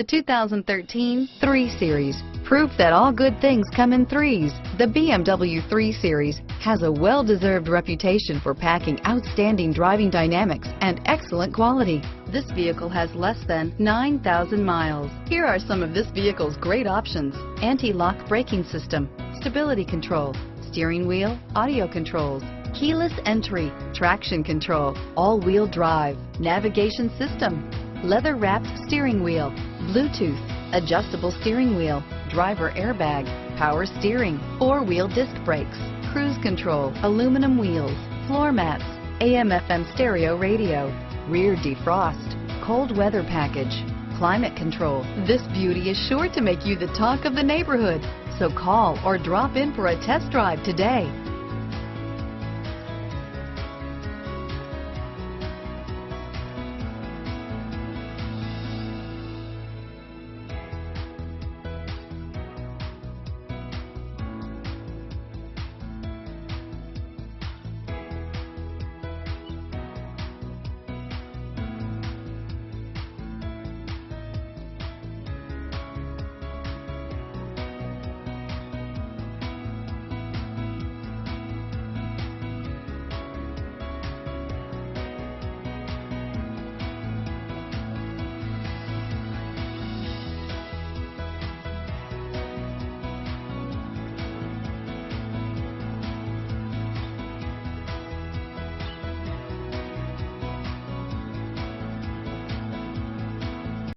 The 2013 3 Series. Proof that all good things come in threes. The BMW 3 Series has a well-deserved reputation for packing outstanding driving dynamics and excellent quality. This vehicle has less than 9,000 miles. Here are some of this vehicle's great options: anti-lock braking system, stability control, steering wheel audio controls, keyless entry, traction control, all-wheel drive, navigation system, leather-wrapped steering wheel, Bluetooth, adjustable steering wheel, driver airbag, power steering, four-wheel disc brakes, cruise control, aluminum wheels, floor mats, AM/FM stereo radio, rear defrost, cold weather package, climate control. This beauty is sure to make you the talk of the neighborhood. So call or drop in for a test drive today.